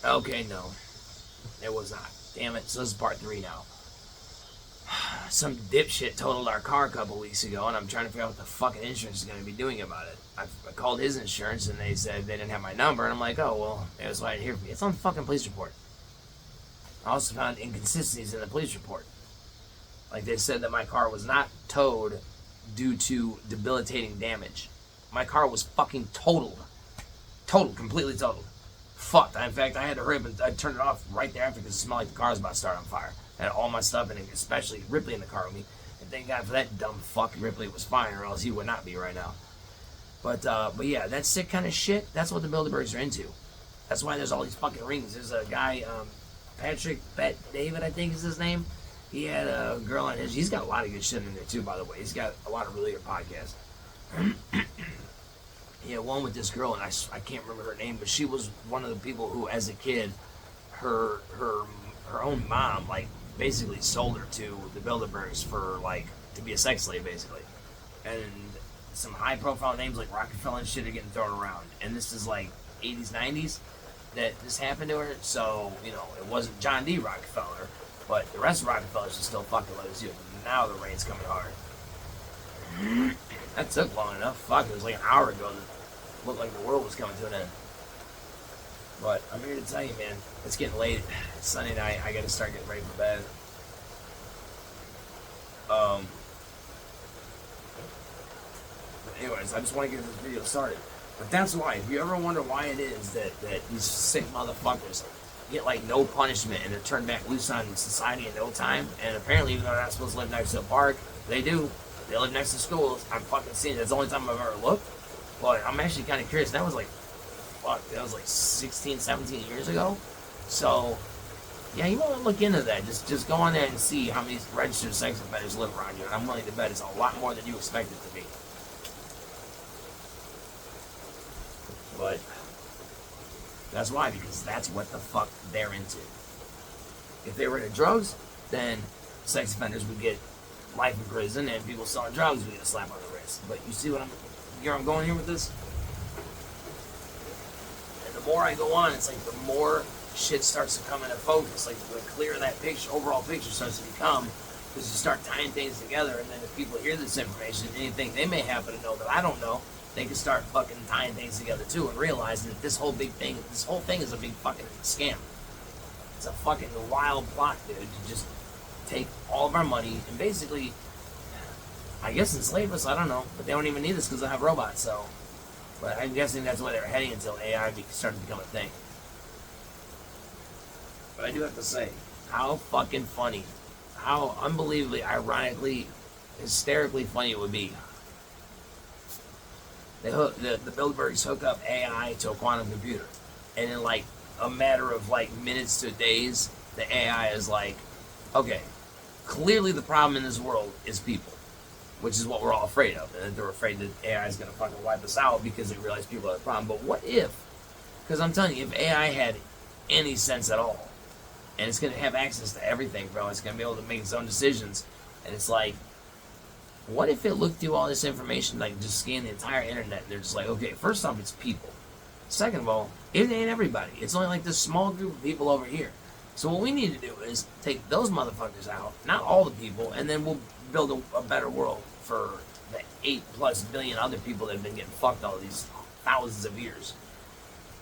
Okay, no, it was not. Damn it. So this is part 3 now. Some dipshit totaled our car a couple weeks ago, and I'm trying to figure out what the fucking insurance is going to be doing about it. I called his insurance, and they said they didn't have my number, and I'm like, oh, well, it was why I didn't hear from me. It's on the fucking police report. I also found inconsistencies in the police report. Like, they said that my car was not towed due to debilitating damage. My car was fucking totaled. Totaled, completely totaled. Fucked. In fact, I had to hurry up and I turned it off right there after because it smelled like the car was about to start on fire. I had all my stuff in it, especially Ripley in the car with me. And thank God for that dumb fuck. Ripley was fine, or else he would not be right now. But yeah, that sick kind of shit, that's what the Bilderbergs are into. That's why there's all these fucking rings. There's a guy, Patrick Bet David, I think is his name. He had a girl on his. He's got a lot of good shit in there too, by the way. He's got a lot of really good podcasts. He had one with this girl, and I can't remember her name, but she was one of the people who, as a kid, her own mom, like, basically sold her to the Bilderbergs for, like, to be a sex slave, basically. And some high-profile names like Rockefeller and shit are getting thrown around. And this is, like, 80s, 90s that this happened to her. So, you know, it wasn't John D. Rockefeller, but the rest of Rockefeller should still fucking let us do it. Now the rain's coming hard. That took long enough. Fuck, it was like an hour ago that it looked like the world was coming to an end. But I'm here to tell you, man, it's getting late. It's Sunday night. I gotta start getting ready for bed. But anyways, I just want to get this video started. But that's why, if you ever wonder why it is that these sick motherfuckers get like no punishment and they're turned back loose on society in no time, and apparently even though they're not supposed to live next to a park, they do. They live next to schools. I'm fucking seeing it. That's the only time I've ever looked. But I'm actually kind of curious. That was like, fuck, that was like 16, 17 years ago. So, yeah, you want to look into that. Just go on there and see how many registered sex offenders live around you. And I'm willing to bet it's a lot more than you expect it to be. But that's why, because that's what the fuck they're into. If they were into drugs, then sex offenders would get life in prison, and people selling drugs would get a slap on the wrist. But you see where I'm going here with this? And the more I go on, it's like the more shit starts to come into focus. Like the clearer that picture, overall picture starts to become, because you start tying things together, and then if people hear this information, anything they may happen to know that I don't know, they can start fucking tying things together too, and realizing that this whole thing is a big fucking scam. It's a fucking wild plot, dude, to just take all of our money and basically, I guess, enslave us. I don't know, but they don't even need us because they have robots. So, but I'm guessing that's where they're heading until AI starts to become a thing. But I do have to say, how fucking funny, how unbelievably, ironically, hysterically funny it would be. The Bilderbergs hook up AI to a quantum computer, and in like a matter of like minutes to days, the AI is like, okay, clearly the problem in this world is people, which is what we're all afraid of, and they're afraid that AI is going to fucking wipe us out because they realize people are the problem. But what if, because I'm telling you, if AI had any sense at all, and it's going to have access to everything, bro, it's going to be able to make its own decisions, and it's like, what if it looked through all this information, like just scan the entire internet, and they're just like, okay, first off, it's people. Second of all, it ain't everybody. It's only like this small group of people over here. So what we need to do is take those motherfuckers out, not all the people, and then we'll build a better world for the 8+ billion other people that have been getting fucked all these thousands of years.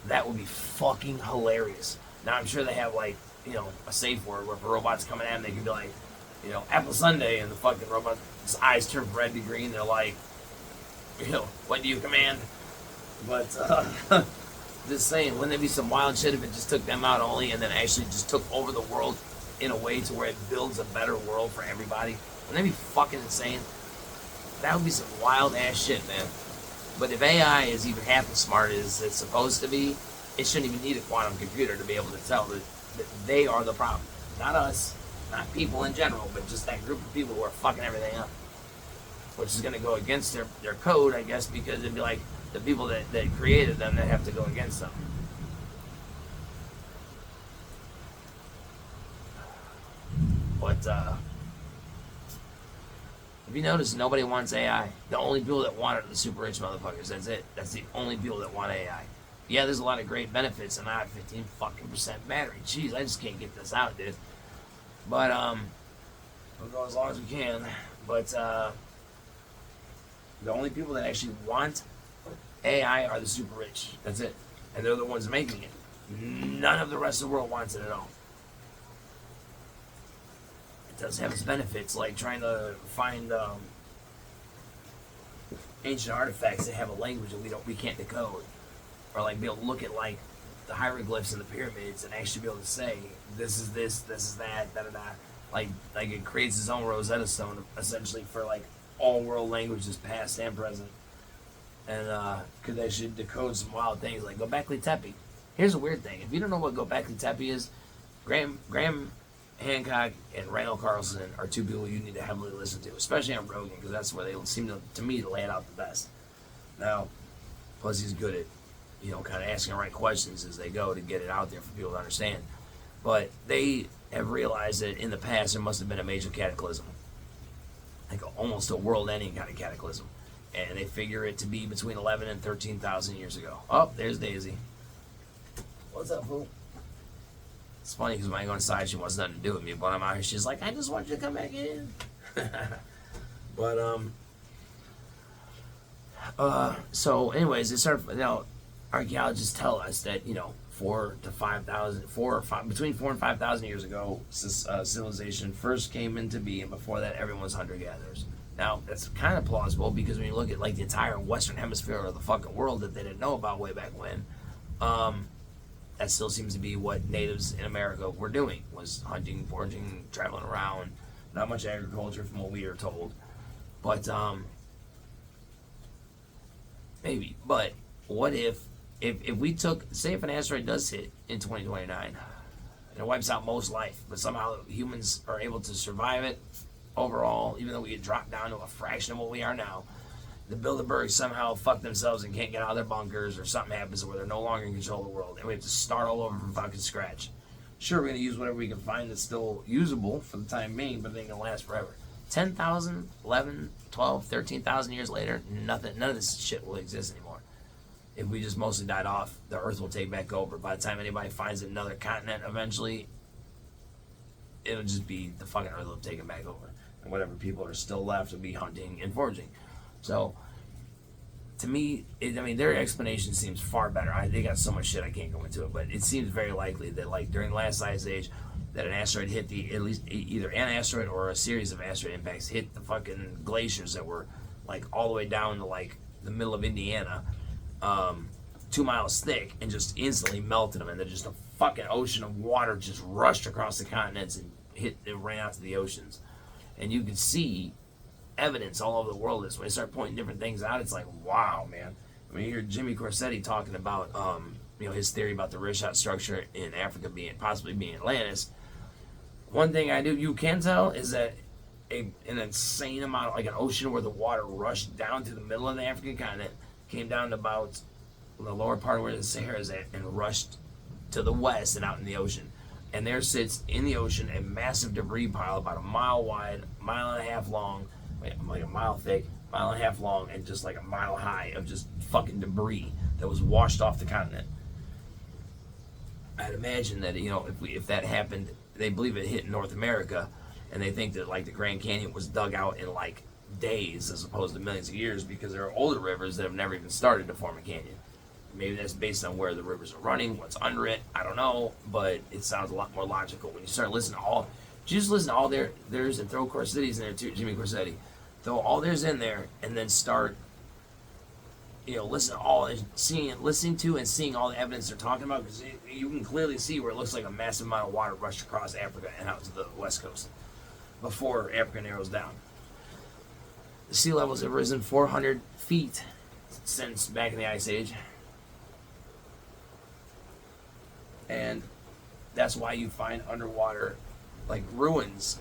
That would be fucking hilarious. Now I'm sure they have like, you know, a safe word where if a robot's coming at them, they can be like, you know, apple sundae, and the fucking robot's eyes turn red to green. They're like, you know, what do you command? But just saying, wouldn't there be some wild shit if it just took them out only, and then actually just took over the world in a way to where it builds a better world for everybody? Wouldn't that be fucking insane? That would be some wild ass shit, man. But if AI is even half as smart as it's supposed to be, it shouldn't even need a quantum computer to be able to tell that they are the problem. Not us, not people in general, but just that group of people who are fucking everything up. Which is going to go against their code, I guess, because it'd be like the people that created them that have to go against them. But, if you notice, nobody wants AI. The only people that want it are the super rich motherfuckers. That's it. That's the only people that want AI. Yeah, there's a lot of great benefits, and I have 15 fucking percent battery. Jeez, I just can't get this out, dude. But we'll go as long as we can. But the only people that actually want AI are the super rich. That's it, and they're the ones making it. None of the rest of the world wants it at all. It does have its benefits, like trying to find ancient artifacts that have a language that we can't decode, or like be able to look at like the hieroglyphs in the pyramids and actually be able to say this is this, this is that, da da da. Like it creates its own Rosetta Stone essentially for like all world languages, past and present, and could actually decode some wild things like Gobekli Tepe. Here's a weird thing: if you don't know what Gobekli Tepe is, Graham Hancock and Randall Carlson are two people you need to heavily listen to, especially on Rogan, because that's where they seem to me to lay it out the best. Now, plus he's good at, kind of asking the right questions as they go to get it out there for people to understand. But they have realized that in the past there must have been a major cataclysm, like almost a world-ending kind of cataclysm, and they figure it to be between 11 and 13,000 years ago. Oh, there's Daisy. What's up, fool? It's funny because when I go inside, she wants nothing to do with me. But I'm out here, she's like, I just want you to come back in. But so anyways, they start. Archaeologists tell us that between 4 and 5,000 years ago, civilization first came into being. And before that, everyone's hunter-gatherers. Now that's kind of plausible because when you look at like the entire Western Hemisphere of the fucking world that they didn't know about way back when, that still seems to be what natives in America were doing, was hunting, foraging, traveling around. Not much agriculture from what we are told. But, maybe. But what if we took, say if an asteroid does hit in 2029, and it wipes out most life, but somehow humans are able to survive it overall, even though we get dropped down to a fraction of what we are now, the Bilderberg somehow fuck themselves and can't get out of their bunkers, or something happens where they're no longer in control of the world, and we have to start all over from fucking scratch. Sure, we're going to use whatever we can find that's still usable for the time being, but it ain't going to last forever. 10,000, 11, 12, 13,000 years later, none of this shit will exist anymore. If we just mostly died off, the Earth will take back over. By the time anybody finds another continent eventually, it'll just be the fucking Earth will take it back over. And whatever people are still left will be hunting and foraging. So, to me, their explanation seems far better. They got so much shit I can't go into it, but it seems very likely that, like, during the last ice age, that an asteroid hit at least either an asteroid or a series of asteroid impacts hit the fucking glaciers that were, like, all the way down to, like, the middle of Indiana, 2 miles thick, and just instantly melted them, and then just a fucking ocean of water just rushed across the continents and ran out to the oceans. And you could see evidence all over the world. This when they start pointing different things out, it's like, wow, man. I mean, you hear Jimmy Corsetti talking about his theory about the Richat structure in Africa possibly being Atlantis. One thing you can tell is that an insane amount, like an ocean where the water rushed down to the middle of the African continent, came down to about the lower part where the Sahara is at, and rushed to the west and out in the ocean. And there sits in the ocean a massive debris pile about a mile wide, mile and a half long, like a mile thick, mile and a half long, and just like a mile high of just fucking debris that was washed off the continent. I'd imagine that if that happened, they believe it hit North America, and they think that like the Grand Canyon was dug out in like days as opposed to millions of years, because there are older rivers that have never even started to form a canyon. Maybe that's based on where the rivers are running, what's under it. I don't know, but it sounds a lot more logical when you start listening to all. Just listen to all theirs and throw Corsetti's in there too, Jimmy Corsetti. Throw all theirs in there, and then start, listening to and seeing all the evidence they're talking about, because you can clearly see where it looks like a massive amount of water rushed across Africa and out to the west coast before Africa narrows down. The sea levels have risen 400 feet since back in the Ice Age. And that's why you find underwater, like, ruins.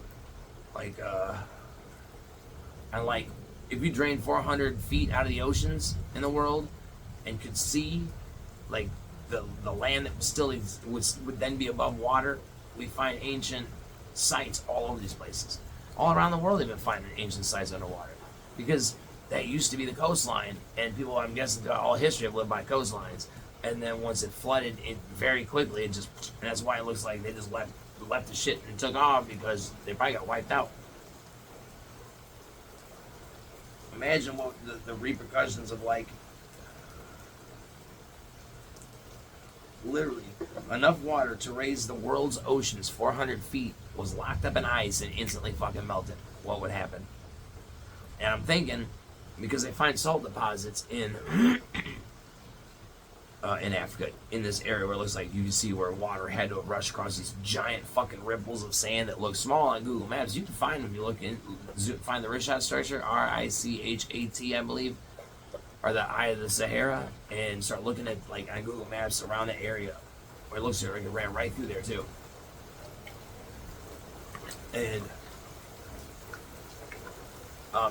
Like, and like, if you drain 400 feet out of the oceans in the world and could see, like, the land that still would then be above water, we find ancient sites all over these places. All around the world they've been finding ancient sites underwater, because that used to be the coastline, and people, I'm guessing, throughout all history have lived by coastlines. And then once it flooded, it very quickly, it just, and that's why it looks like they just left the shit and took off, because they probably got wiped out. Imagine what the repercussions of, like, literally enough water to raise the world's oceans 400 feet was locked up in ice and instantly fucking melted. What would happen? And I'm thinking, because they find salt deposits in Africa, in this area where it looks like you can see where water had to rush across these giant fucking ripples of sand that look small on Google Maps. You can find them if you look in, find the Richat structure, Richat, I believe, or the Eye of the Sahara, and start looking at, like, on Google Maps around the area where it looks like it ran right through there too. And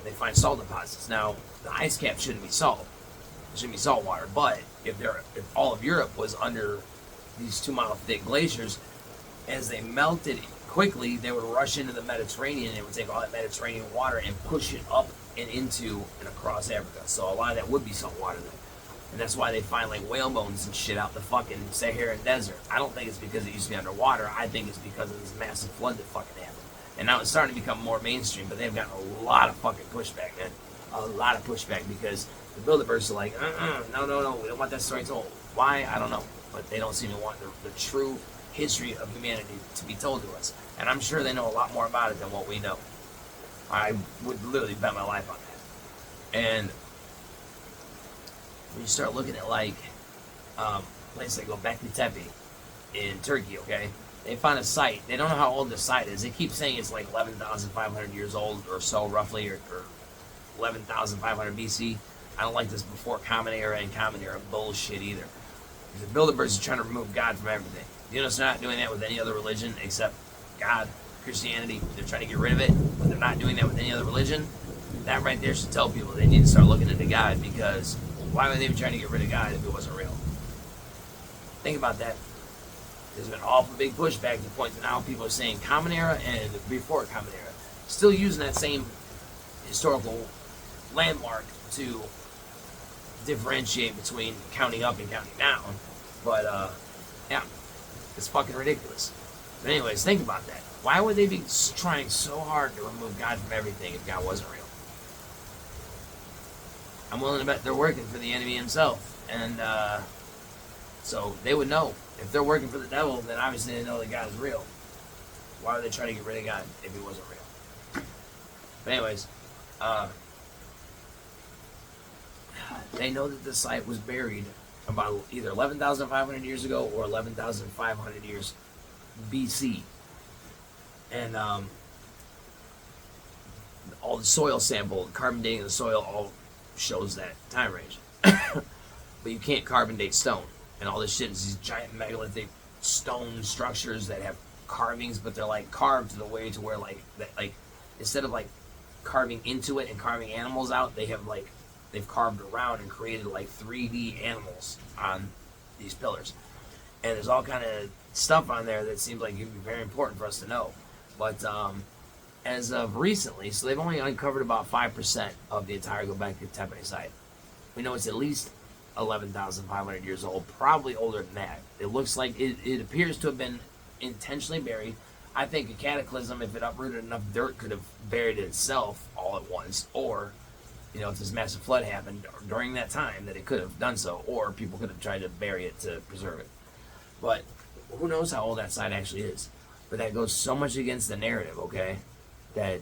they find salt deposits. Now, the ice cap shouldn't be salt. It shouldn't be salt water. But if all of Europe was under these 2-mile thick glaciers, as they melted quickly, they would rush into the Mediterranean, and it would take all that Mediterranean water and push it up and into and across Africa. So a lot of that would be salt water then. And that's why they find, like, whale bones and shit out the fucking Saharan desert. I don't think it's because it used to be underwater. I think it's because of this massive flood that fucking happened. And now it's starting to become more mainstream, but they've gotten a lot of fucking pushback, man. A lot of pushback, because the Bilderbergs are like, no, we don't want that story told. Why? I don't know. But they don't seem to want the true history of humanity to be told to us. And I'm sure they know a lot more about it than what we know. I would literally bet my life on that. And when you start looking at, like, places like Göbekli Tepe in Turkey, okay? They found a site. They don't know how old the site is. They keep saying it's like 11,500 years old or so, roughly, or 11,500 BC. I don't like this before Common Era and Common Era bullshit either. The Bilderbergs are trying to remove God from everything. You know, they're not doing that with any other religion except God, Christianity. They're trying to get rid of it, but they're not doing that with any other religion. That right there should tell people they need to start looking into God, because why would they be trying to get rid of God if it wasn't real? Think about that. There's been awful big pushback to the point that now people are saying Common Era and before Common Era. Still using that same historical landmark to differentiate between counting up and counting down. But, yeah, it's fucking ridiculous. But anyways, think about that. Why would they be trying so hard to remove God from everything if God wasn't real? I'm willing to bet they're working for the enemy himself. And, so they would know. If they're working for the devil, then obviously they know that God is real. Why would they try to get rid of God if he wasn't real? But anyways, they know that the site was buried about either 11,500 years ago or 11,500 years BC. And all the soil sample, carbon dating of the soil, all shows that time range. But you can't carbon date stone. And all this shit is these giant megalithic stone structures that have carvings, but they're like carved to the way to where, like, that, like, instead of like carving into it and carving animals out, they've carved around and created like 3D animals on these pillars. And there's all kind of stuff on there that seems like it would be very important for us to know. But as of recently, so they've only uncovered about 5% of the entire Göbekli Tepe site. We know it's at least 11,500 years old, probably older than that. It looks like it appears to have been intentionally buried. I think a cataclysm, if it uprooted enough dirt, could have buried it itself all at once. Or, you know, if this massive flood happened during that time, that it could have done so. Or people could have tried to bury it to preserve it. But who knows how old that site actually is. But that goes so much against the narrative, okay? That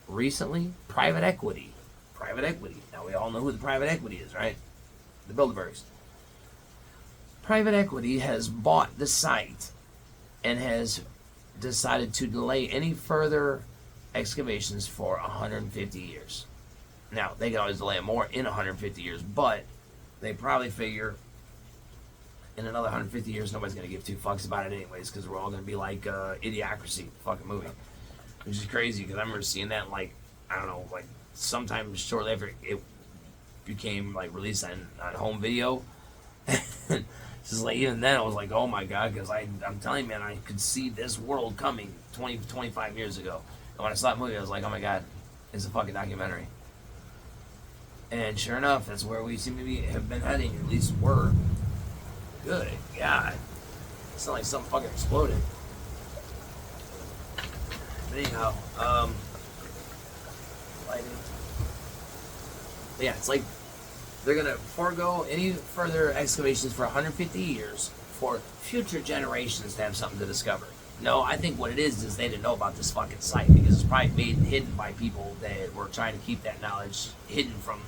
recently, private equity. Now, we all know who the private equity is, right? The Bilderbergs. Private equity has bought the site and has decided to delay any further excavations for 150 years. Now, they can always delay it more in 150 years, but they probably figure in another 150 years, nobody's going to give two fucks about it anyways, because we're all going to be like Idiocracy, fucking movie. Which is crazy, because I remember seeing that, like, I don't know, like, sometime shortly after it became like released on home video. Just like, even then I was like, oh my god, because I'm telling you, man, I could see this world coming 25 years ago. And when I saw that movie, I was like, oh my god, it's a fucking documentary. And sure enough, that's where we seem to have been heading, at least were. Good God. It's not like something fucking exploded. But anyhow, lighting. But yeah, it's like they're gonna forego any further excavations for 150 years for future generations to have something to discover. No, I think what it is they didn't know about this fucking site because it's probably made hidden by people that were trying to keep that knowledge hidden from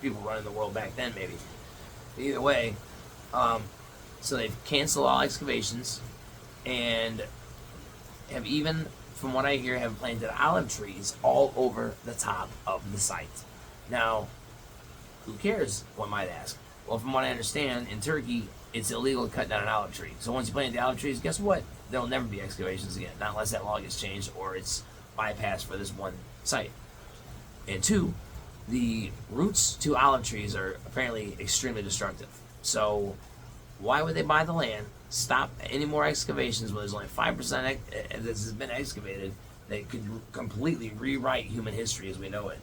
people running the world back then, maybe. But either way, so they've canceled all excavations and have even, from what I hear, have planted olive trees all over the top of the site. Now, who cares, one might ask? Well, from what I understand, in Turkey, it's illegal to cut down an olive tree. So once you plant the olive trees, guess what? There'll never be excavations again, not unless that law gets changed or it's bypassed for this one site. And two, the roots to olive trees are apparently extremely destructive. So why would they buy the land, stop any more excavations when there's only 5% that has been excavated that could completely rewrite human history as we know it?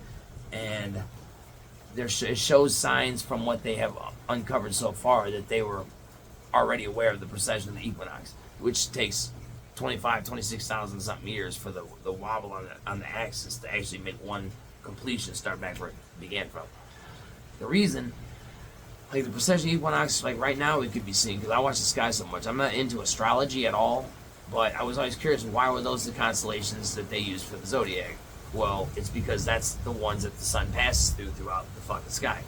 And it shows signs from what they have uncovered so far that they were already aware of the precession of the equinox, which takes 26,000 something years for the wobble on the axis to actually make one completion start back where it began from. The reason, like the precession equinox, like right now it could be seen because I watch the sky so much. I'm not into astrology at all, but I was always curious why were those the constellations that they use for the zodiac? Well, it's because that's the ones that the sun passes throughout the fucking sky.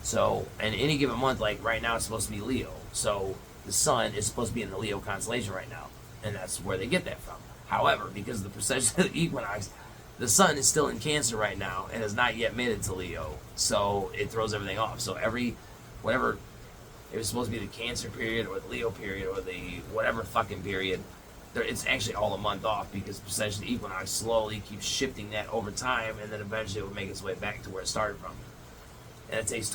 So, in any given month, like right now, it's supposed to be Leo. So, the sun is supposed to be in the Leo constellation right now. And that's where they get that from. However, because of the precession of the equinox, the sun is still in Cancer right now and has not yet made it to Leo. So, it throws everything off. So, whatever, it was supposed to be the Cancer period or the Leo period or the whatever fucking period, it's actually all a month off because precession of the equinox slowly keeps shifting that over time and then eventually it will make its way back to where it started from. And it takes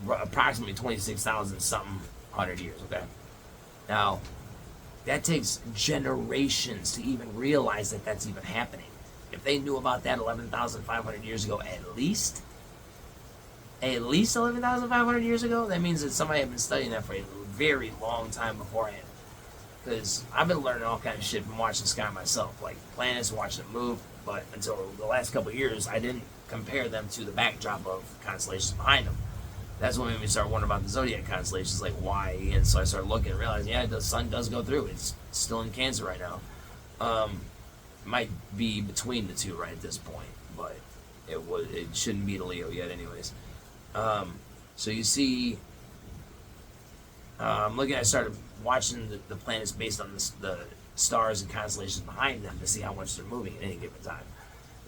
approximately 26,000 something 100 years, okay? Now, that takes generations to even realize that that's even happening. If they knew about that 11,500 years ago, at least 11,500 years ago, that means that somebody had been studying that for a very long time beforehand. Because I've been learning all kinds of shit from watching the sky myself, like planets, watching them move, but until the last couple of years, I didn't compare them to the backdrop of constellations behind them. That's what made me start wondering about the zodiac constellations, like why. And so I started looking and realizing, yeah, the sun does go through. It's still in Cancer right now. Might be between the two right at this point, but it shouldn't be the Leo yet, anyways. So you see, I started watching the planets based on the stars and constellations behind them to see how much they're moving at any given time.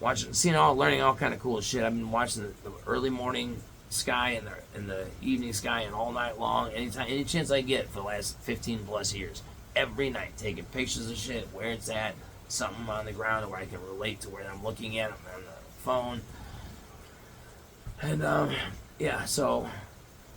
Learning all kind of cool shit. I've been watching the early morning sky and the evening sky and all night long, any chance I get for the last 15 plus years. Every night, taking pictures of shit, where it's at, something on the ground where I can relate to where I'm looking at. I'm on the phone. And, yeah, so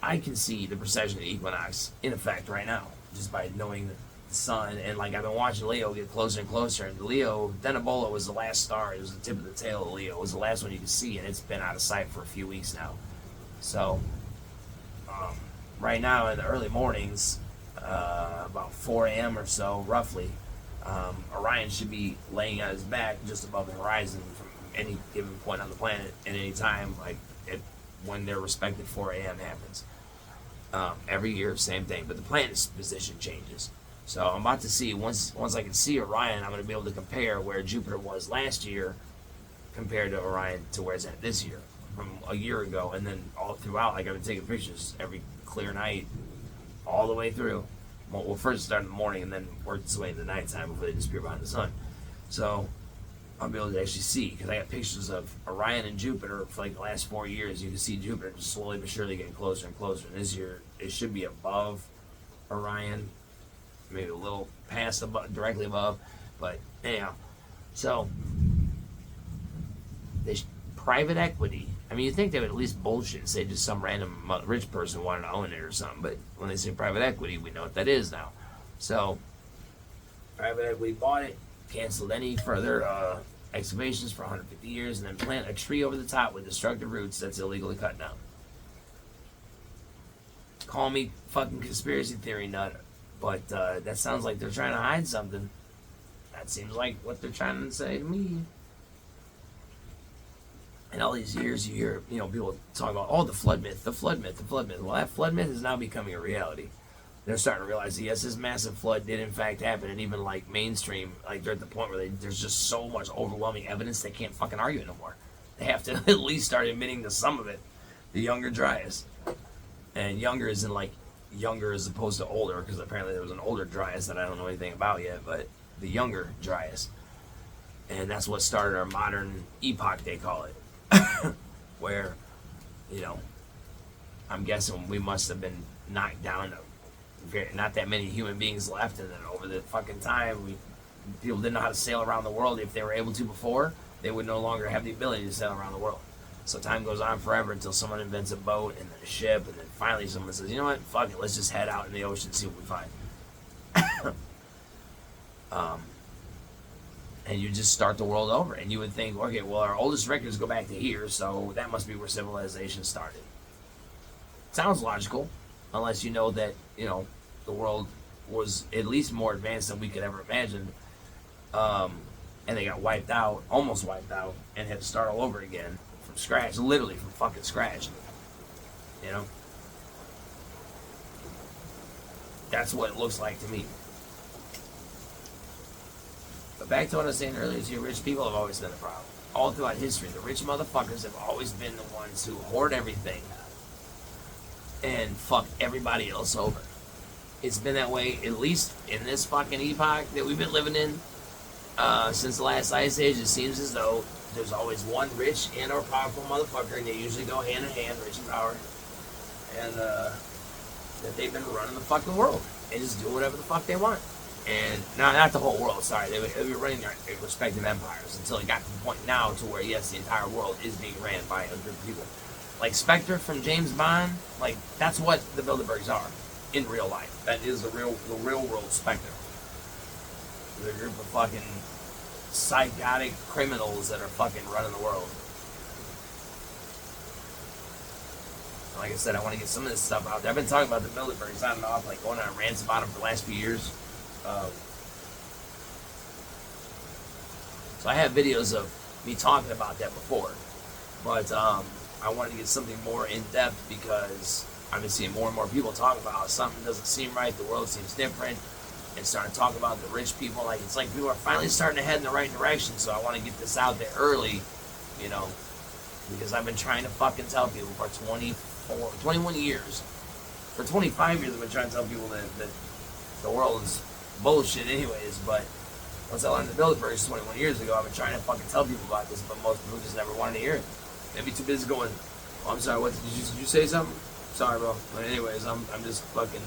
I can see the precession of the equinox in effect right now, just by knowing the sun. And like I've been watching Leo get closer and closer, and Leo, Denebola was the last star. It was the tip of the tail of Leo. It was the last one you could see, and it's been out of sight for a few weeks now. So right now in the early mornings, about 4 a.m. or so roughly, Orion should be laying on his back just above the horizon from any given point on the planet at any time, like when their respective 4 a.m. happens. Every year, same thing, but the planet's position changes. So I'm about to see, once I can see Orion, I'm going to be able to compare where Jupiter was last year compared to Orion to where it's at this year from a year ago. And then all throughout, like I've been taking pictures every clear night all the way through. Well, first start in the morning and then work its way in the nighttime before they disappear behind the sun. So I'll be able to actually see, because I got pictures of Orion and Jupiter for like the last 4 years. You can see Jupiter just slowly but surely getting closer and closer. And this year, it should be above Orion, maybe a little past above, directly above. But anyhow, so private equity. I mean, you'd think they would at least bullshit and say just some random rich person wanted to own it or something. But when they say private equity, we know what that is now. So private equity bought it, canceled any further excavations for 150 years, and then plant a tree over the top with destructive roots that's illegally cut down. call me fucking conspiracy theory nut, but that sounds like they're trying to hide something. That seems like what they're trying to say to me. And all these years, you hear, people talk about, oh, the flood myth, the flood myth, the flood myth. Well, that flood myth is now becoming a reality. They're starting to realize that, yes, this massive flood did in fact happen, and even like mainstream, like they're at the point where there's just so much overwhelming evidence they can't fucking argue it no more. They have to at least start admitting to some of it. The younger Dryas, and younger isn't like younger as opposed to older, because apparently there was an older Dryas that I don't know anything about yet, but the younger Dryas, and that's what started our modern epoch, they call it, where, I'm guessing we must have been knocked down to not that many human beings left, and then over the fucking time, people didn't know how to sail around the world. If they were able to before, they would no longer have the ability to sail around the world. So time goes on forever until someone invents a boat and then a ship, and then finally someone says, you know what, fuck it, let's just head out in the ocean and see what we find. And you just start the world over, and you would think, okay, well, our oldest records go back to here, so that must be where civilization started. Sounds logical, unless you know that, the world was at least more advanced than we could ever imagine, and they got wiped out, almost wiped out, and had to start all over again from scratch, literally from fucking scratch. That's what it looks like to me. But back to what I was saying earlier, is rich people have always been the problem. All throughout history, the rich motherfuckers have always been the ones who hoard everything and fuck everybody else over. It's been that way, at least in this fucking epoch that we've been living in, since the last ice age. It seems as though there's always one rich and or powerful motherfucker, and they usually go hand in hand, rich and power, and that they've been running the fucking world and just do whatever the fuck they want. And not the whole world, sorry, they were running their respective empires until it got to the point now to where, yes, the entire world is being ran by a group of people. Like Spectre from James Bond, like, that's what the Bilderbergs are in real life. That is the real world Spectre. They're a group of fucking psychotic criminals that are fucking running the world. Like I said, I want to get some of this stuff out there. I've been talking about the Bilderbergs on and off, like going on rants about them for the last few years. So I have videos of me talking about that before, but I wanted to get something more in depth because I've been seeing more and more people talk about how something doesn't seem right, the world seems different, and starting to talk about the rich people. Like, it's like people are finally starting to head in the right direction. So I want to get this out there early, because I've been trying to fucking tell people for 21 years. For 25 years I've been trying to tell people that the world is bullshit anyways, but once I learned the Bilderbergs 21 years ago, I've been trying to fucking tell people about this, but most people just never wanted to hear it. They'd be too busy going, oh, I'm sorry, what, did you say something? Sorry, bro. But anyways, I'm just fucking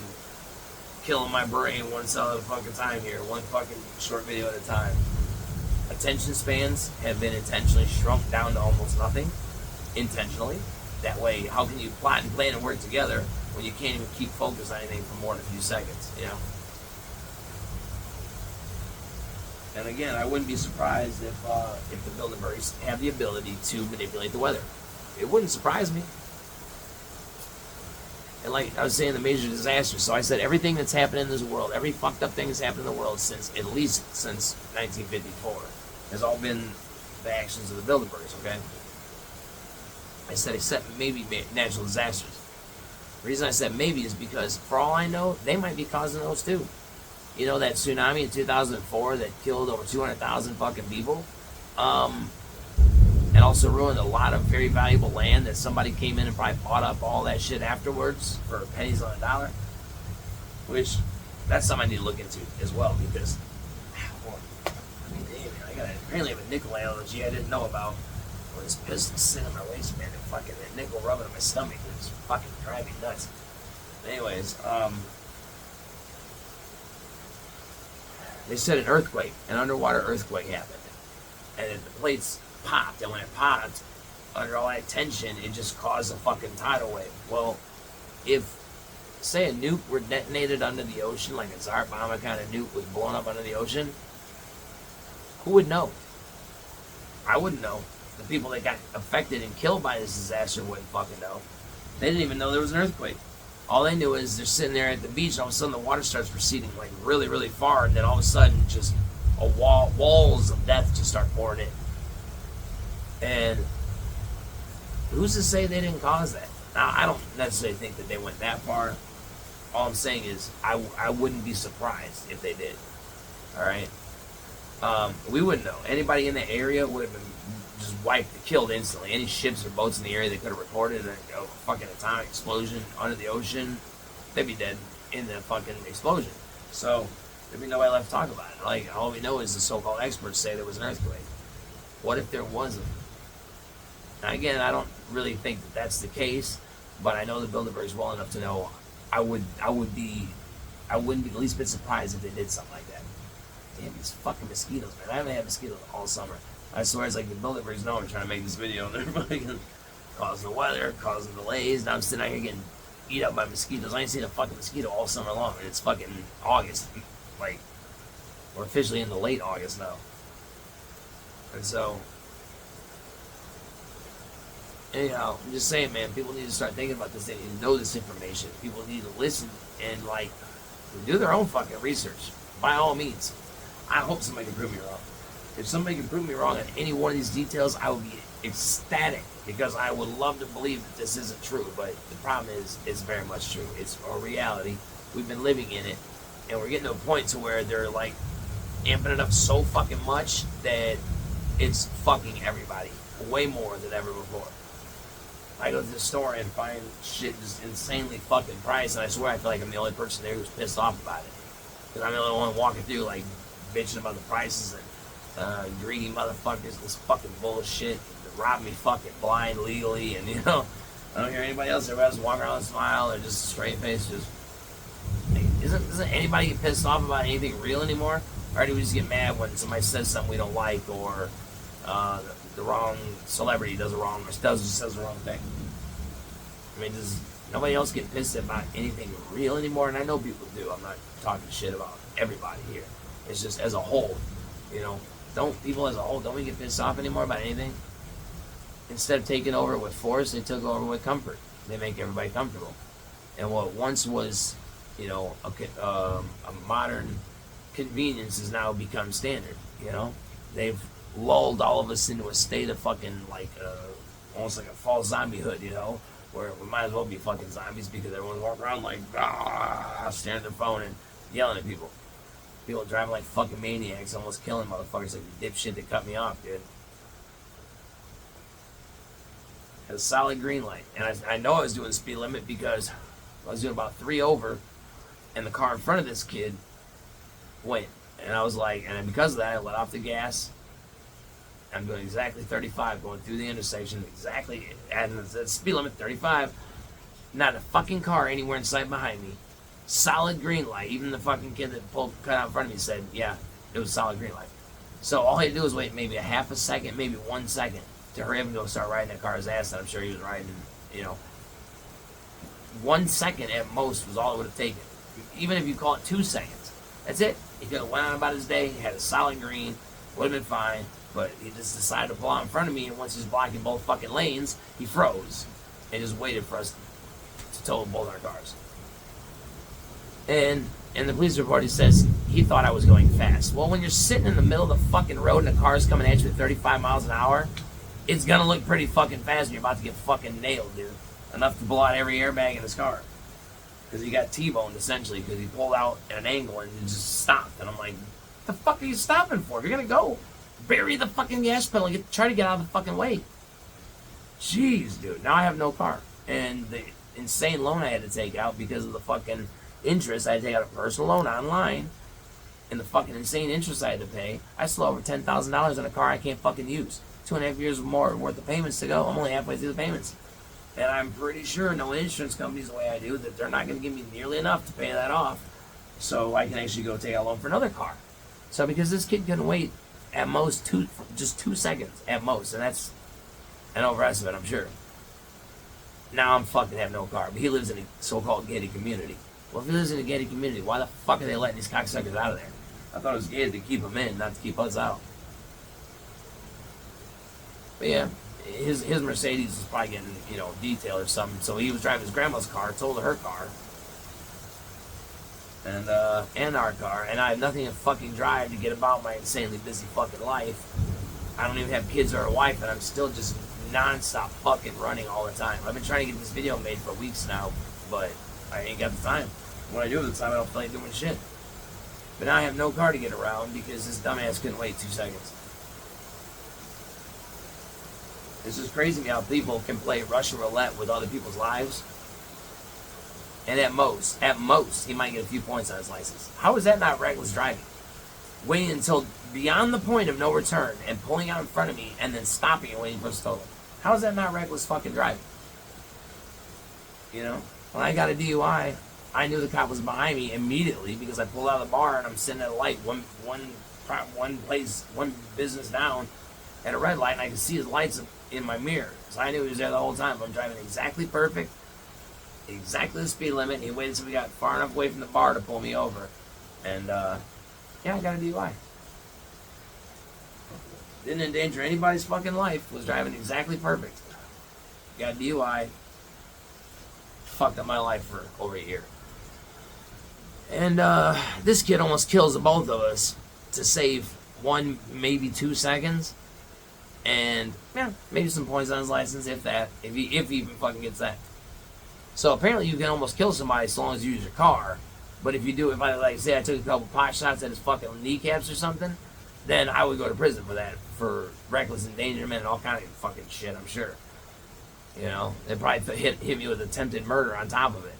killing my brain one cell at a fucking time here, one fucking short video at a time. Attention spans have been intentionally shrunk down to almost nothing, intentionally. That way, how can you plot and plan and work together when you can't even keep focused on anything for more than a few seconds, And again, I wouldn't be surprised if the Bilderbergs have the ability to manipulate the weather. It wouldn't surprise me. And like I was saying, the major disasters. So I said everything that's happened in this world, every fucked up thing that's happened in the world since 1954, has all been the actions of the Bilderbergs. Okay. I said except maybe natural disasters. The reason I said maybe is because, for all I know, they might be causing those too. That tsunami in 2004 that killed over 200,000 fucking people, and also ruined a lot of very valuable land that somebody came in and probably bought up all that shit afterwards for pennies on a dollar. Which, that's something I need to look into as well, because, I apparently have a nickel allergy I didn't know about. Well, this pistol sitting on my waist, man, and fucking that nickel rubbing on my stomach, it's fucking driving me nuts. Anyways, they said an earthquake, an underwater earthquake happened, and the plates popped, and when it popped, under all that tension, it just caused a fucking tidal wave. Well, if, say, a nuke were detonated under the ocean, like a Tsar Bomba kind of nuke was blown up under the ocean, who would know? I wouldn't know. The people that got affected and killed by this disaster wouldn't fucking know. They didn't even know there was an earthquake. All they knew is they're sitting there at the beach, and all of a sudden the water starts receding like really, really far, and then all of a sudden just walls of death just start pouring in. And who's to say they didn't cause that? Now, I don't necessarily think that they went that far. All I'm saying is I wouldn't be surprised if they did. All right? We wouldn't know. Anybody in the area would have been just wiped, killed instantly. Any ships or boats in the area that could have reported a fucking atomic explosion under the ocean, they'd be dead in the fucking explosion. So there'd be nobody left to talk about it. Like, all we know is the so-called experts say there was an earthquake. What if there wasn't? Now, again, I don't really think that that's the case, but I know the Bilderbergs well enough to know I wouldn't be the least bit surprised if they did something like that. Damn, these fucking mosquitoes, man. I haven't had mosquitoes all summer. I swear it's like the Bilderbergs know I'm trying to make this video and they're fucking causing the weather, causing delays. Now I'm sitting out here getting eat up by mosquitoes. I ain't seen a fucking mosquito all summer long, and it's fucking August. Like, we're officially into late August now. And so, anyhow, I'm just saying, man, people need to start thinking about this. They need to know this information. People need to listen and, like, do their own fucking research. By all means. I hope somebody can prove me wrong. If somebody can prove me wrong on any one of these details, I would be ecstatic, because I would love to believe that this isn't true. But the problem is, it's very much true. It's a reality. We've been living in it, and we're getting to a point to where they're, like, amping it up so fucking much that it's fucking everybody way more than ever before. I go to the store and find shit just insanely fucking priced, and I swear I feel like I'm the only person there who's pissed off about it. Because I'm the only one walking through, like, bitching about the prices and greedy motherfuckers, this fucking bullshit, rob me fucking blind legally, and, you know, I don't hear anybody else. Everybody else walk around and smile, or just straight face, just, like, doesn't anybody get pissed off about anything real anymore? Or do we just get mad when somebody says something we don't like, or the wrong celebrity does says the wrong thing? I mean, does nobody else get pissed about anything real anymore? And I know people do. I'm not talking shit about everybody here. It's just as a whole, you know. Don't people as a whole, don't we get pissed off anymore about anything? Instead of taking over with force, they took over with comfort. They make everybody comfortable. And what once was, you know, a modern convenience has now become standard, you know? They've lulled all of us into a state of fucking, like, almost like a false zombiehood, you know? Where we might as well be fucking zombies, because everyone's walking around like, staring at their phone and yelling at people. People driving like fucking maniacs, almost killing motherfuckers like the dipshit that cut me off, dude. Had a solid green light. And I know I was doing the speed limit because I was doing about 3 over, and the car in front of this kid went. And I was like, and because of that, I let off the gas. I'm doing exactly 35 going through the intersection, exactly, and the speed limit 35. Not a fucking car anywhere in sight behind me. Solid green light. Even the fucking kid that cut out in front of me said, yeah, it was a solid green light. So all I had to do was wait maybe a half a second, maybe 1 second, to hurry up and go start riding that car's ass that I'm sure he was riding, you know. 1 second at most was all it would have taken. Even if you call it 2 seconds. That's it. He could have went on about his day, had a solid green, would have been fine, but he just decided to pull out in front of me, and once he's blocking both fucking lanes, he froze and just waited for us to tow both our cars. And in the police report, he says he thought I was going fast. Well, when you're sitting in the middle of the fucking road and a car's coming at you at 35 miles an hour, it's gonna look pretty fucking fast when you're about to get fucking nailed, dude. Enough to blow out every airbag in his car. Because he got T-boned, essentially, because he pulled out at an angle and just stopped. And I'm like, what the fuck are you stopping for? If you're gonna go, bury the fucking gas pedal and try to get out of the fucking way. Jeez, dude. Now I have no car. And the insane loan I had to take out because of the fucking interest. I had to take out a personal loan online, and the fucking insane interest I had to pay. I still owe over $10,000 on a car I can't fucking use. 2.5 years more worth of payments to go. I'm only halfway through the payments. And I'm pretty sure no insurance companies the way I do, that they're not going to give me nearly enough to pay that off, so I can actually go take out a loan for another car. So because this kid couldn't wait at most just 2 seconds at most, and that's an overestimate, I'm sure. Now I'm fucking have no car, but he lives in a so-called gated community. Well, if he lives in a gated community, why the fuck are they letting these cocksuckers out of there? I thought it was gated to keep them in, not to keep us out. But yeah, his Mercedes was probably getting, you know, detailed or something. So he was driving his grandma's car, told her car, and our car, and I have nothing to fucking drive to get about my insanely busy fucking life. I don't even have kids or a wife, and I'm still just non-stop fucking running all the time. I've been trying to get this video made for weeks now, but I ain't got the time. When I do have the time, I don't feel like doing shit. But now I have no car to get around because this dumbass couldn't wait 2 seconds. It's just crazy to me how people can play Russian roulette with other people's lives. And at most, he might get a few points on his license. How is that not reckless driving? Waiting until beyond the point of no return and pulling out in front of me and then stopping and waiting for his total. How is that not reckless fucking driving? You know? When I got a DUI, I knew the cop was behind me immediately because I pulled out of the bar and I'm sitting at a light, one business down at a red light, and I could see his lights in my mirror. So I knew he was there the whole time. I'm driving exactly perfect, exactly the speed limit. He waited until we got far enough away from the bar to pull me over. And, yeah, I got a DUI. Didn't endanger anybody's fucking life. Was driving exactly perfect. Got a DUI. Fucked up my life for over a year. And this kid almost kills the both of us to save 1, maybe 2 seconds. And, yeah, maybe some points on his license, if that. If he even fucking gets that. So apparently you can almost kill somebody as long as you use your car. But if you do, if I, like, say I took a couple pot shots at his fucking kneecaps or something, then I would go to prison for that. For reckless endangerment and all kind of fucking shit, I'm sure. You know, they probably hit me with attempted murder on top of it.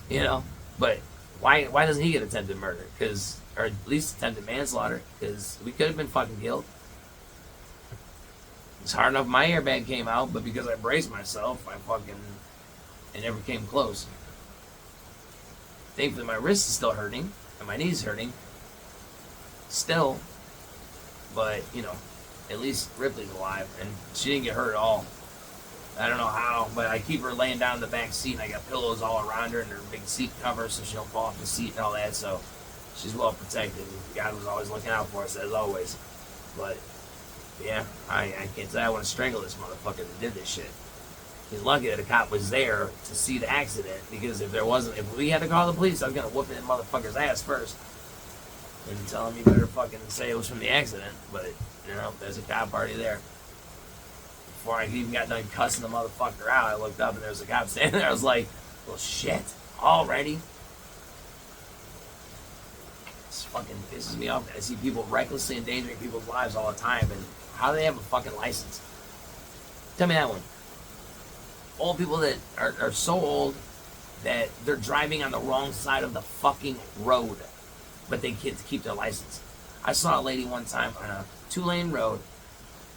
You know, but why doesn't he get attempted murder? Or at least attempted manslaughter? Because we could have been fucking killed. It's hard enough my airbag came out, but because I braced myself, it never came close. Thankfully, my wrist is still hurting, and my knee's hurting. Still, but, you know, at least Ripley's alive, and she didn't get hurt at all. I don't know how, but I keep her laying down in the back seat, and I got pillows all around her and her big seat cover so she don't fall off the seat and all that, so she's well protected. God was always looking out for us, as always. But, yeah, I can't say I want to strangle this motherfucker that did this shit. He's lucky that a cop was there to see the accident, because if we had to call the police, I was going to whoop that motherfucker's ass first and tell him he better fucking say it was from the accident. But, you know, there's a cop already there. Before I even got done cussing the motherfucker out, I looked up and there was a cop standing there. I was like, well, shit, already? This fucking pisses me off. I see people recklessly endangering people's lives all the time, and how do they have a fucking license? Tell me that one. Old people that are so old that they're driving on the wrong side of the fucking road, but they get to keep their license. I saw a lady one time on a 2-lane road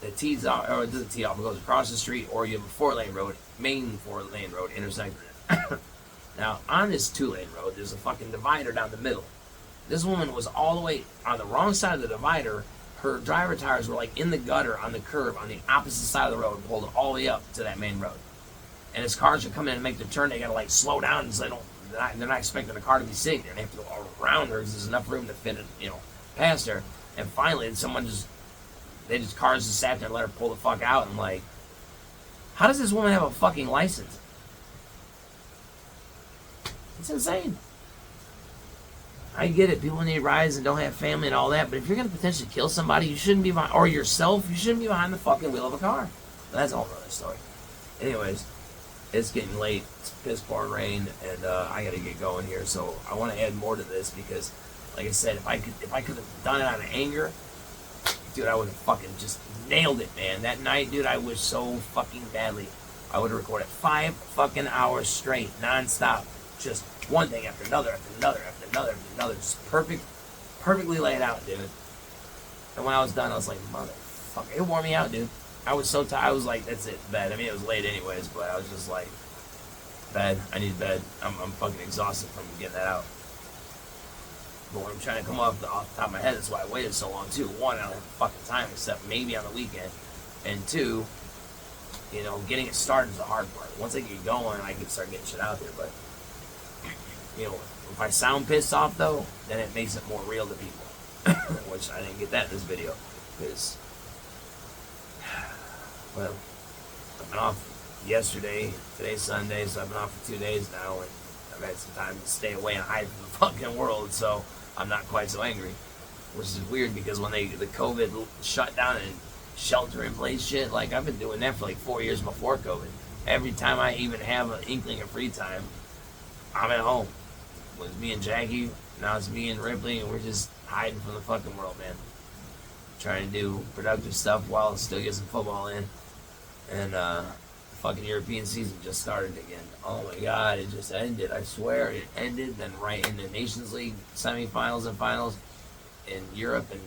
that tees off, or it doesn't tee off, it goes across the street, or you have a 4-lane road, main 4-lane road intersecting it. Now, on this 2-lane road, there's a fucking divider down the middle. This woman was all the way on the wrong side of the divider. Her driver tires were like in the gutter on the curb on the opposite side of the road, pulled all the way up to that main road. And as cars are coming in and make the turn, they gotta like slow down, so they're not expecting the car to be sitting there. They have to go around her because there's enough room to fit it, you know, past her. And finally, cars just sat there and let her pull the fuck out. And like, how does this woman have a fucking license? It's insane. I get it. People need rides and don't have family and all that. But if you're gonna potentially kill somebody, you shouldn't be behind, or yourself, you shouldn't be behind the fucking wheel of a car. But that's a whole other story. Anyways, it's getting late. It's piss pouring rain, and I gotta get going here. So I want to add more to this because, like I said, if I could have done it out of anger, dude, I would have fucking just nailed it, man. That night, dude, I wish so fucking badly I would have recorded 5 fucking hours straight, non-stop, just one thing after another, after another, after another, after another, just perfectly laid out, dude. And when I was done, I was like, motherfucker, it wore me out, dude. I was so tired. I was like, that's it, bed. I mean, it was late anyways, but I was just like, bed. I need bed. I'm fucking exhausted from getting that out. But when I'm trying to come off the top of my head, that's why I waited so long, too. 1, I don't have fucking time, except maybe on the weekend. And 2, you know, getting it started is the hard part. Once I get going, I can start getting shit out there. But, you know, if I sound pissed off, though, then it makes it more real to people. Which I didn't get that in this video. Because, well, I've been off yesterday. Today's Sunday, so I've been off for 2 days now, and I've had some time to stay away and hide from the fucking world, so I'm not quite so angry. Which is weird because when the COVID shut down and shelter in place shit, like I've been doing that for like 4 years before COVID. Every time I even have an inkling of free time, I'm at home. It was me and Jackie, now it's me and Ripley, and we're just hiding from the fucking world, man. Trying to do productive stuff while still get some football in. And the fucking European season just started again. Oh my god, it just ended. I swear it ended. Then right into Nations League semifinals and finals in Europe and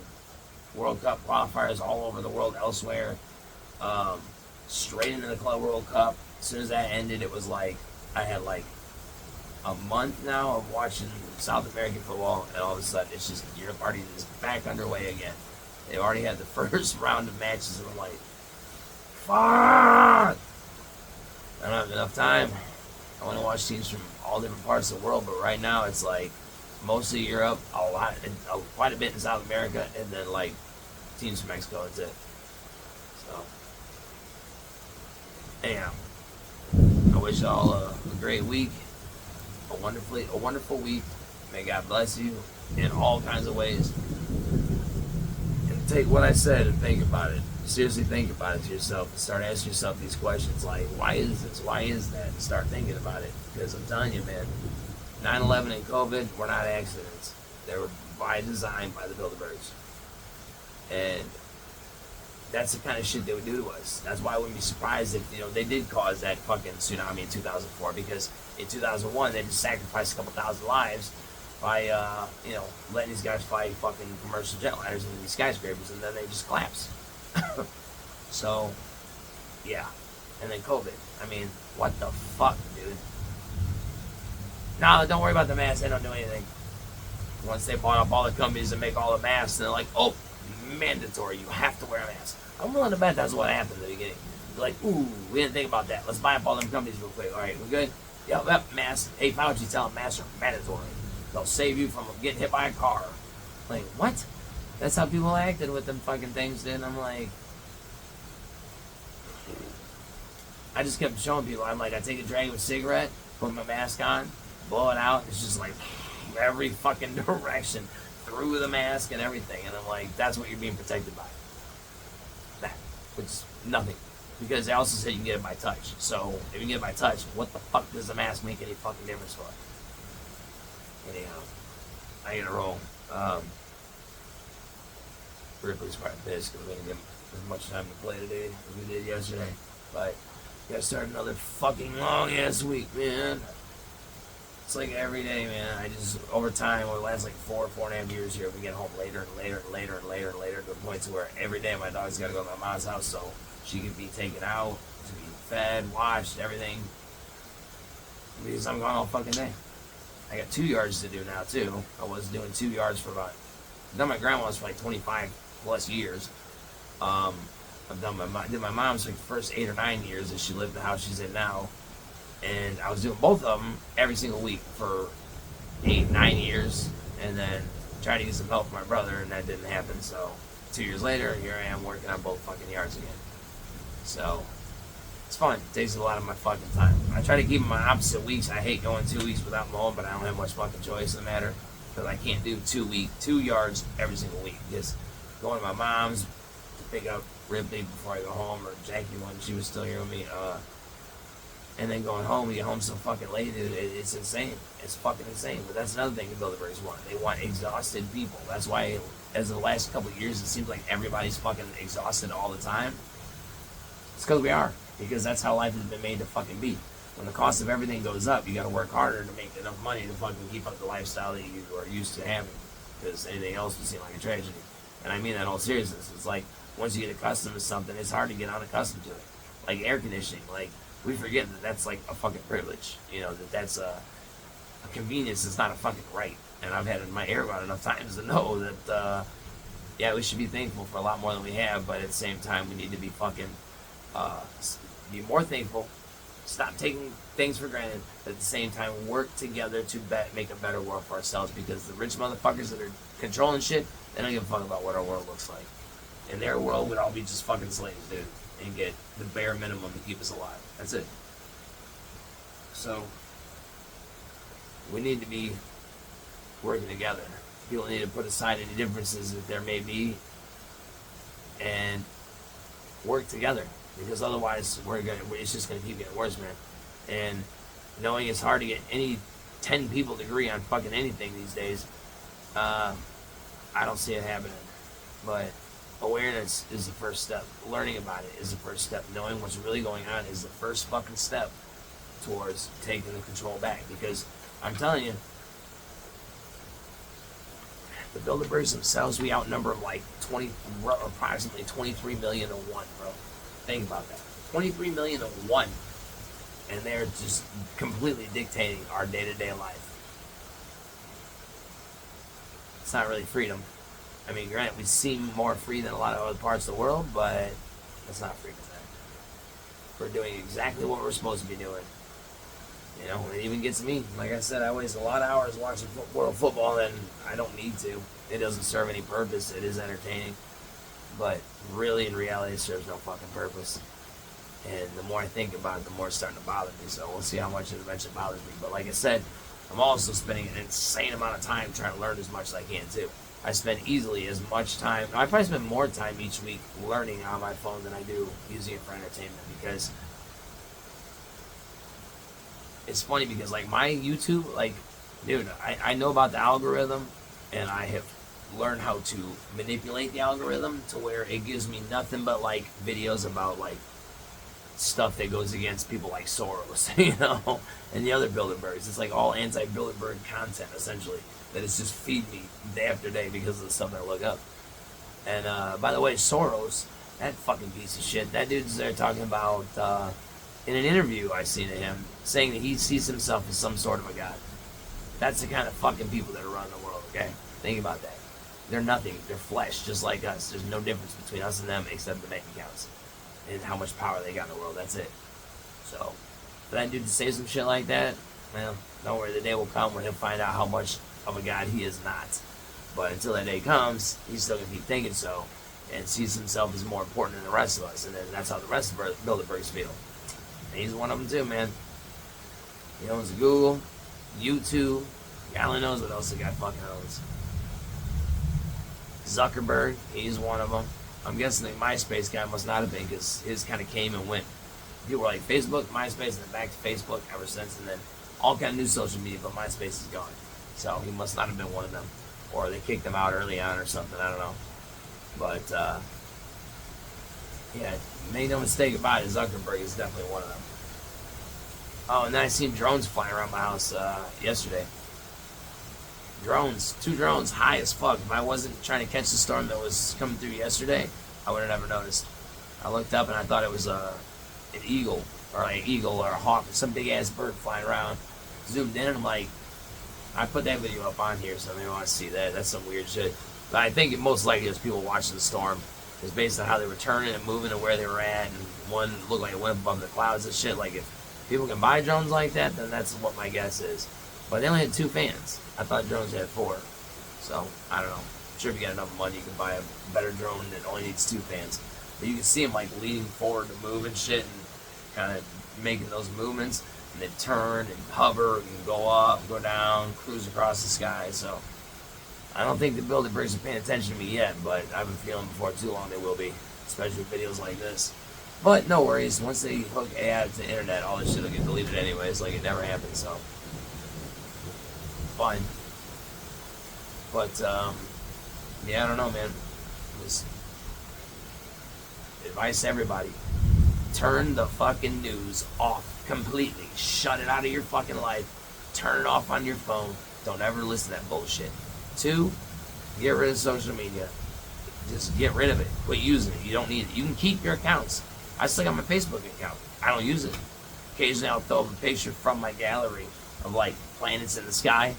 World Cup qualifiers all over the world elsewhere. Straight into the Club World Cup. As soon as that ended, it was like I had like a month now of watching South American football, and all of a sudden it's just Europe party is back underway again. They already had the first round of matches, and I'm like, fuck! I don't have enough time. I want to watch teams from all different parts of the world, but right now it's like mostly Europe, quite a bit in South America, and then like teams from Mexico. That's it. So, anyhow, I wish you all a great week, a wonderful week. May God bless you in all kinds of ways. And take what I said and think about it. Seriously, think about it to yourself and start asking yourself these questions like, why is this? Why is that? And start thinking about it. Because I'm telling you, man, 9/11 and COVID were not accidents. They were by design by the Bilderbergs. And that's the kind of shit they would do to us. That's why I wouldn't be surprised if, they did cause that fucking tsunami in 2004, because in 2001 they just sacrificed a couple thousand lives by, letting these guys fly fucking commercial jetliners into these skyscrapers, and then they just collapse. So, yeah. And then COVID. I mean, what the fuck, dude? No, don't worry about the masks. They don't do anything. Once they bought up all the companies that make all the masks, they're like, oh, mandatory. You have to wear a mask. I'm willing to bet that's what happened at the beginning. They're like, ooh, we didn't think about that. Let's buy up all them companies real quick. All right, we good? Yep, masks. Hey, Fauci, tell them masks are mandatory. They'll save you from getting hit by a car. Like, what? That's how people acted with them fucking things, dude. I'm like, I just kept showing people. I'm like, I take a drag of a cigarette, put my mask on, blow it out. It's just like every fucking direction through the mask and everything. And I'm like, that's what you're being protected by. That, which is nothing. Because they also said you can get it by touch. So if you can get it by touch, what the fuck does the mask make any fucking difference for? Anyhow, I gotta roll. Ripley's probably pissed because we didn't get as much time to play today as we did yesterday. But gotta start another fucking long ass week, man. It's like every day, man. I just, over time, over the last like 4.5 years here, we get home later and later and later and later and later to the point to where every day my dog's gotta go to my mom's house so she can be taken out, to be fed, washed, everything. Because I'm gone all fucking day. I got 2 yards to do now too. I was doing 2 yards for about, I've done my grandma's for like 25 plus years. I've done did my mom's for the first 8 or 9 years that she lived in the house she's in now. And I was doing both of them every single week for 8, 9 years. And then tried to get some help from my brother, and that didn't happen. So 2 years later, here I am working on both fucking yards again. So it's fun. It takes a lot of my fucking time. I try to keep them on opposite weeks. I hate going 2 weeks without mowing, but I don't have much fucking choice in the matter. Because I can't do 2 yards every single week. Just going to my mom's to pick up Ripley before I go home, or Jackie when she was still here with me. And then going home, we get home so fucking late, dude. It's insane. It's fucking insane. But that's another thing the Bilderbergs want. They want exhausted people. That's why, as of the last couple of years, it seems like everybody's fucking exhausted all the time. It's because we are. Because that's how life has been made to fucking be. When the cost of everything goes up, you gotta work harder to make enough money to fucking keep up the lifestyle that you are used to having. Because anything else would seem like a tragedy. And I mean that in all seriousness. It's like, once you get accustomed to something, it's hard to get unaccustomed to it. Like air conditioning. Like, we forget that that's like a fucking privilege. That's a convenience. It's not a fucking right. And I've had my air run enough times to know that, we should be thankful for a lot more than we have, but at the same time, we need to be fucking, be more thankful, stop taking things for granted, but at the same time, work together to make a better world for ourselves, because the rich motherfuckers that are controlling shit, they don't give a fuck about what our world looks like. In their world, we'd all be just fucking slaves, dude. and get the bare minimum to keep us alive. That's it. So we need to be working together. People need to put aside any differences that there may be and work together, because otherwise it's just gonna keep getting worse, man. And knowing it's hard to get any 10 people to agree on fucking anything these days, I don't see it happening. But awareness is the first step. Learning about it is the first step. Knowing what's really going on is the first fucking step towards taking the control back. Because I'm telling you, the Bilderbergs themselves, we outnumber them like approximately 23 million to 1, bro. Think about that. 23 million to 1. And they're just completely dictating our day-to-day life. It's not really freedom. I mean, granted, we seem more free than a lot of other parts of the world, but that's not freedom, man. We're doing exactly what we're supposed to be doing. You know, it even gets me. Like I said, I waste a lot of hours watching world football, and I don't need to. It doesn't serve any purpose. It is entertaining. But really, in reality, it serves no fucking purpose. And the more I think about it, the more it's starting to bother me. So we'll see how much it eventually bothers me. But like I said, I'm also spending an insane amount of time trying to learn as much as I can, too. I spend easily as much time. I probably spend more time each week learning on my phone than I do using it for entertainment, because it's funny because, like, my YouTube, like, dude, I know about the algorithm, and I have learned how to manipulate the algorithm to where it gives me nothing but, like, videos about, like, stuff that goes against people like Soros, you know, and the other Bilderbergs. It's like all anti-Bilderberg content, essentially, that is just feed me day after day because of the stuff that I look up. And by the way, Soros, that fucking piece of shit, that dude's there talking about, in an interview I seen of him, saying that he sees himself as some sort of a god. That's the kind of fucking people that are running the world, okay? Think about that. They're nothing. They're flesh, just like us. There's no difference between us and them except the bank accounts and how much power they got in the world. That's it. So, for that dude to say some shit like that, well, don't worry, the day will come when he'll find out how much of a god he is not. But until that day comes, he's still going to keep thinking so, and sees himself as more important than the rest of us, and then that's how the rest of Bilderbergs feel. And he's one of them too, man. He owns Google, YouTube, God only knows what else the guy fucking owns. Zuckerberg, he's one of them. I'm guessing the MySpace guy must not have been, because his kind of came and went. People were like Facebook, MySpace, and then back to Facebook ever since, and then all kind of new social media, but MySpace is gone. So he must not have been one of them. Or they kicked him out early on or something, I don't know. But, yeah, make no mistake about it, Zuckerberg is definitely one of them. Oh, and then I seen drones flying around my house yesterday. Drones, 2 drones, high as fuck. If I wasn't trying to catch the storm that was coming through yesterday, I would have never noticed. I looked up and I thought it was an eagle, or an eagle, or a hawk, or some big ass bird flying around. Zoomed in and I'm like, I put that video up on here, so maybe I want to see that. That's some weird shit. But I think it most likely was people watching the storm. It's based on how they were turning and moving and where they were at, and one looked like it went above the clouds and shit. Like, if people can buy drones like that, then that's what my guess is. But they only had 2 fans. I thought drones had 4. So, I don't know. I'm sure if you got enough money, you can buy a better drone that only needs 2 fans. But you can see them, like, leaning forward to move and shit, and kind of making those movements. And they turn and hover and go up, go down, cruise across the sky. So, I don't think the Bilderbergs are paying attention to me yet, but I have a feeling before too long they will be. Especially with videos like this. But no worries. Once they hook AI to the internet, all this shit will get deleted anyways, like it never happened, so. Fine. But, yeah, I don't know, man. Just advice to everybody. Turn the fucking news off completely. Shut it out of your fucking life. Turn it off on your phone. Don't ever listen to that bullshit. 2, get rid of social media. Just get rid of it. Quit using it. You don't need it. You can keep your accounts. I still got my Facebook account. I don't use it. Occasionally I'll throw up a picture from my gallery of, like, planets in the sky.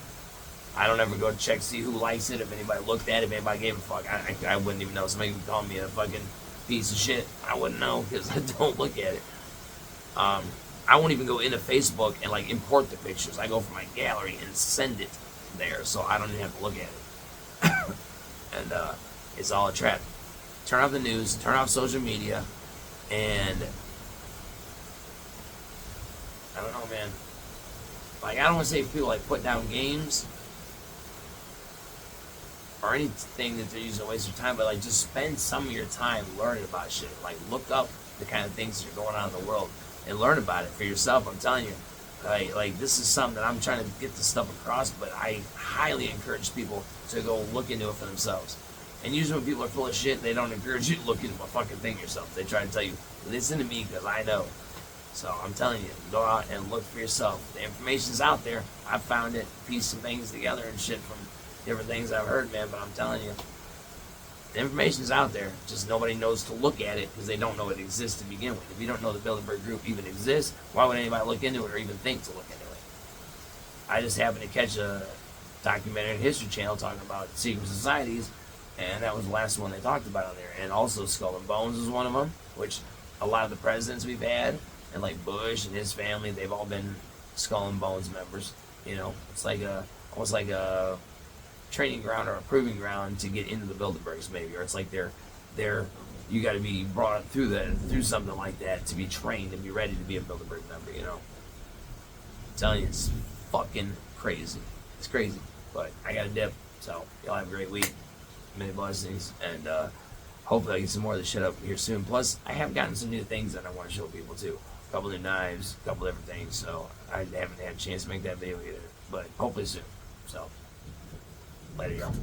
I don't ever go to check to see who likes it, if anybody looked at it, if anybody gave a fuck. I wouldn't even know. Somebody would call me a fucking piece of shit. I wouldn't know, because I don't look at it. I won't even go into Facebook and, like, import the pictures. I go from my gallery and send it there, so I don't even have to look at it. And it's all a trap. Turn off the news, turn off social media, And I don't know, man. Like, I don't want to say people like put down games or anything that they're using to waste their time, but like just spend some of your time learning about shit. Like, look up the kind of things that are going on in the world and learn about it for yourself. I'm telling you, like this is something that I'm trying to get this stuff across, but I highly encourage people to go look into it for themselves. And usually when people are full of shit, they don't encourage you to look into a fucking thing yourself. They try to tell you, listen to me because I know. So I'm telling you, go out and look for yourself. The information's out there. I found it, pieced some things together and shit from different things I've heard, man. But I'm telling you, the information's out there. Just nobody knows to look at it because they don't know it exists to begin with. If you don't know the Bilderberg Group even exists, why would anybody look into it or even think to look into it? I just happened to catch a documentary on History Channel talking about secret societies, and that was the last one they talked about on there. And also Skull and Bones is one of them, which a lot of the presidents we've had, and like Bush and his family, they've all been Skull and Bones members. You know, it's like almost like a training ground or a proving ground to get into the Bilderbergs, maybe, or it's like they're you got to be brought up through something like that to be trained and be ready to be a Bilderberg member. You know, I'm telling you, it's fucking crazy. It's crazy, but I got to dip. So y'all have a great week. Many blessings, and hopefully I get some more of this shit up here soon. Plus, I have gotten some new things that I want to show people too. A couple new knives, a couple different things. So I haven't had a chance to make that video either, but hopefully soon. So later, y'all.